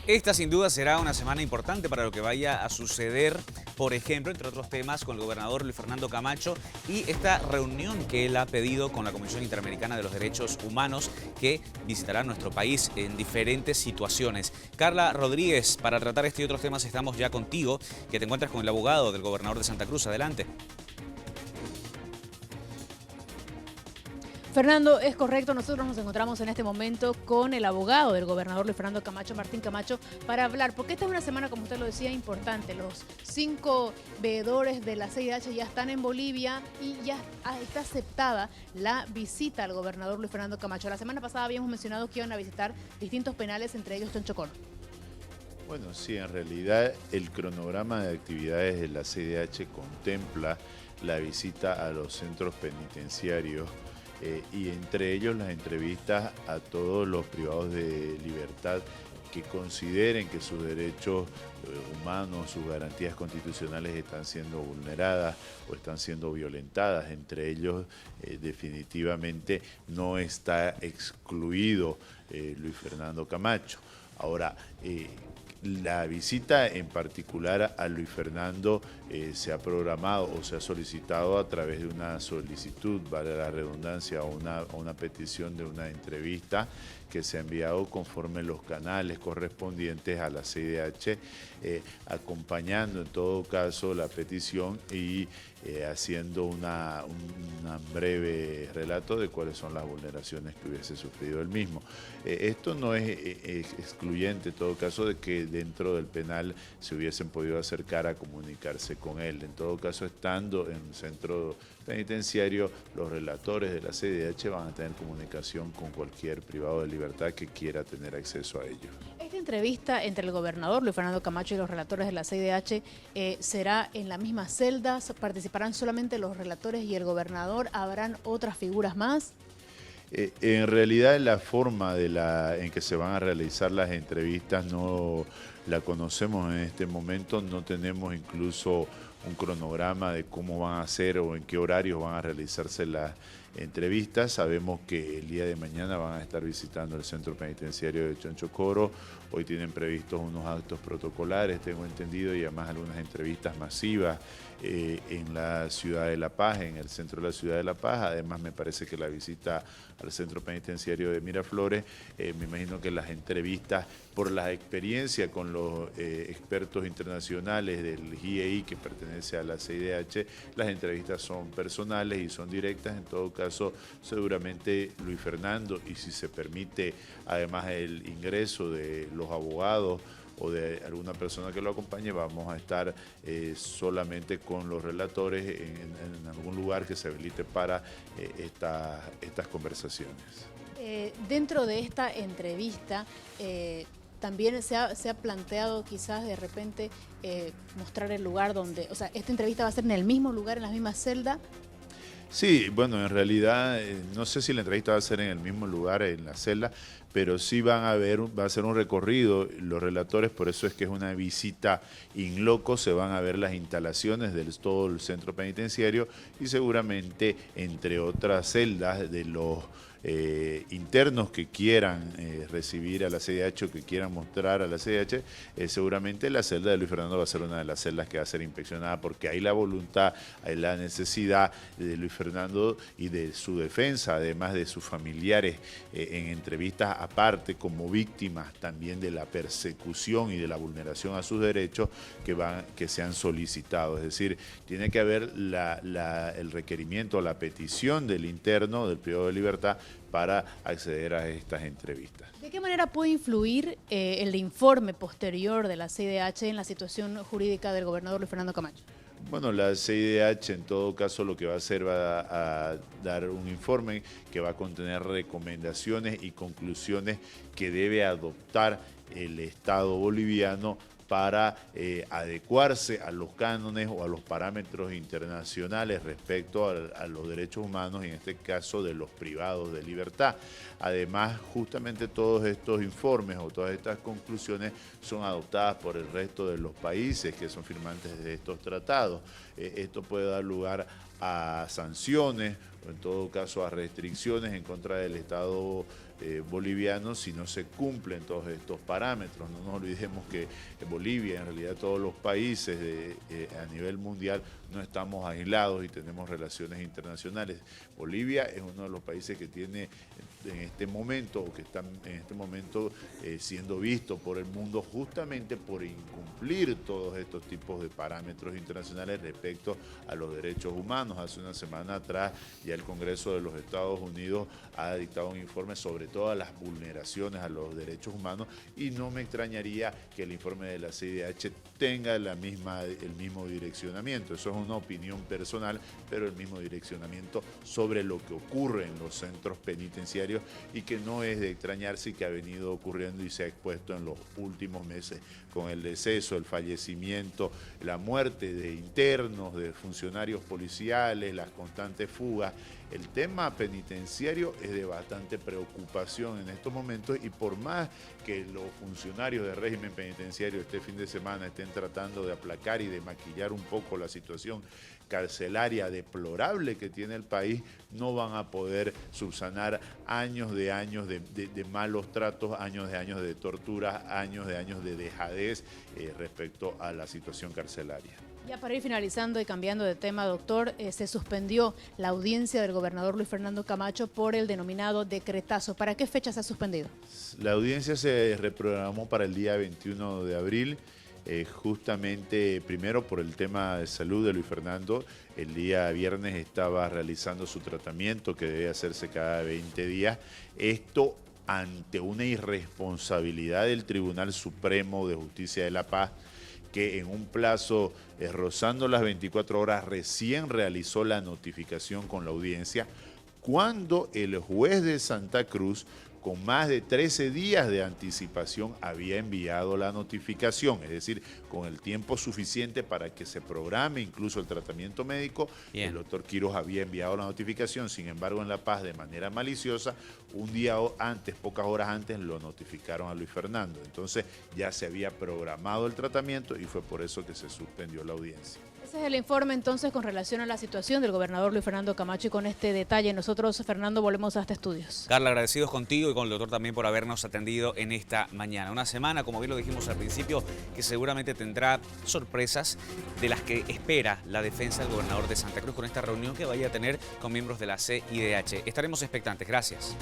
Esta sin duda será una semana importante para lo que vaya a suceder, por ejemplo, entre otros temas, con el gobernador Luis Fernando Camacho y esta reunión que él ha pedido con la Comisión Interamericana de los Derechos Humanos, que visitará nuestro país en diferentes situaciones. Carla Rodríguez, para tratar este y otros temas estamos ya contigo, que te encuentras con el abogado del gobernador de Santa Cruz. Adelante. Fernando, es correcto, nosotros nos encontramos en este momento con el abogado del gobernador Luis Fernando Camacho, Martín Camacho, para hablar, porque esta es una semana, como usted lo decía, importante. Los 5 veedores de la CIDH ya están en Bolivia y ya está aceptada la visita al gobernador Luis Fernando Camacho. La semana pasada habíamos mencionado que iban a visitar distintos penales, entre ellos Chonchocoro. Bueno, sí, en realidad el cronograma de actividades de la CIDH contempla la visita a los centros penitenciarios y entre ellos las entrevistas a todos los privados de libertad que consideren que sus derechos humanos, sus garantías constitucionales están siendo vulneradas o están siendo violentadas. Entre ellos, definitivamente no está excluido Luis Fernando Camacho. Ahora, la visita en particular a Luis Fernando se ha programado o se ha solicitado a través de una solicitud, vale la redundancia, o una petición de una entrevista que se ha enviado conforme los canales correspondientes a la CIDH, acompañando en todo caso la petición y haciendo un breve relato de cuáles son las vulneraciones que hubiese sufrido él mismo. Esto no es excluyente en todo caso de que dentro del penal se hubiesen podido acercar a comunicarse con él. En todo caso, estando en el centro penitenciario, los relatores de la CIDH van a tener comunicación con cualquier privado de libertad que quiera tener acceso a ellos. Esta entrevista entre el gobernador Luis Fernando Camacho y los relatores de la CIDH será en la misma celda. ¿Participarán solamente los relatores y el gobernador? ¿Habrán otras figuras más? En realidad la forma en que se van a realizar las entrevistas no la conocemos en este momento, no tenemos incluso un cronograma de cómo van a ser o en qué horarios van a realizarse las entrevistas. Sabemos que el día de mañana van a estar visitando el centro penitenciario de Chonchocoro. Hoy tienen previstos unos actos protocolares, tengo entendido, y además algunas entrevistas masivas en la ciudad de La Paz, en el centro de la ciudad de La Paz. Además, me parece que la visita al centro penitenciario de Miraflores, me imagino que las entrevistas, por la experiencia con los expertos internacionales del GIEI que pertenece a la CIDH, las entrevistas son personales y son directas. En todo caso, seguramente Luis Fernando, y si se permite además el ingreso de los abogados o de alguna persona que lo acompañe, vamos a estar solamente con los relatores en algún lugar que se habilite para estas conversaciones. Dentro de esta entrevista, también se ha planteado quizás de repente mostrar el lugar donde, o sea, esta entrevista va a ser en el mismo lugar, en la misma celda. Sí, bueno, en realidad no sé si la entrevista va a ser en el mismo lugar, en la celda, pero sí va a ser un recorrido, los relatores, por eso es que es una visita in loco, se van a ver las instalaciones de todo el centro penitenciario y seguramente entre otras celdas de los internos que quieran recibir a la CIDH o que quieran mostrar a la CIDH, seguramente la celda de Luis Fernando va a ser una de las celdas que va a ser inspeccionada, porque hay la voluntad, hay la necesidad de Luis Fernando y de su defensa, además de sus familiares, en entrevistas aparte como víctimas también de la persecución y de la vulneración a sus derechos que se han solicitado. Es decir, tiene que haber el requerimiento, la petición del interno, del privado de libertad, para acceder a estas entrevistas. ¿De qué manera puede influir el informe posterior de la CIDH en la situación jurídica del gobernador Luis Fernando Camacho? Bueno, la CIDH en todo caso lo que va a hacer va a dar un informe que va a contener recomendaciones y conclusiones que debe adoptar el Estado boliviano para adecuarse a los cánones o a los parámetros internacionales respecto a los derechos humanos, y en este caso de los privados de libertad. Además, justamente todos estos informes o todas estas conclusiones son adoptadas por el resto de los países que son firmantes de estos tratados. Esto puede dar lugar a sanciones o en todo caso a restricciones en contra del Estado bolivianos si no se cumplen todos estos parámetros. No nos olvidemos que Bolivia, en realidad todos los países a nivel mundial, no estamos aislados y tenemos relaciones internacionales. Bolivia es uno de los países que tiene en este momento, o que están en este momento siendo visto por el mundo justamente por incumplir todos estos tipos de parámetros internacionales respecto a los derechos humanos. Hace una semana atrás ya el Congreso de los Estados Unidos ha dictado un informe sobre todas las vulneraciones a los derechos humanos y no me extrañaría que el informe de la CIDH tenga el mismo direccionamiento. Eso es una opinión personal, pero el mismo direccionamiento sobre lo que ocurre en los centros penitenciarios y que no es de extrañarse y que ha venido ocurriendo y se ha expuesto en los últimos meses con el deceso, el fallecimiento, la muerte de internos, de funcionarios policiales, las constantes fugas. El tema penitenciario es de bastante preocupación en estos momentos y por más que los funcionarios del régimen penitenciario este fin de semana estén tratando de aplacar y de maquillar un poco la situación carcelaria deplorable que tiene el país, no van a poder subsanar años de malos tratos, años de tortura, años de dejadez respecto a la situación carcelaria. Ya para ir finalizando y cambiando de tema, doctor, se suspendió la audiencia del gobernador Luis Fernando Camacho por el denominado decretazo. ¿Para qué fecha se ha suspendido? La audiencia se reprogramó para el día 21 de abril. Justamente primero por el tema de salud de Luis Fernando. El día viernes estaba realizando su tratamiento que debe hacerse cada 20 días. Esto ante una irresponsabilidad del Tribunal Supremo de Justicia de la Paz, que en un plazo rozando las 24 horas recién realizó la notificación con la audiencia, cuando el juez de Santa Cruz, con más de 13 días de anticipación, había enviado la notificación, es decir, con el tiempo suficiente para que se programe incluso el tratamiento médico. Bien. El doctor Quiros había enviado la notificación, sin embargo en La Paz de manera maliciosa, un día antes, pocas horas antes, lo notificaron a Luis Fernando. Entonces ya se había programado el tratamiento y fue por eso que se suspendió la audiencia. Ese es el informe entonces con relación a la situación del gobernador Luis Fernando Camacho y con este detalle nosotros, Fernando, volvemos a este estudios. Carla, agradecidos contigo y con el doctor también por habernos atendido en esta mañana. Una semana, como bien lo dijimos al principio, que seguramente tendrá sorpresas de las que espera la defensa del gobernador de Santa Cruz con esta reunión que vaya a tener con miembros de la CIDH. Estaremos expectantes. Gracias.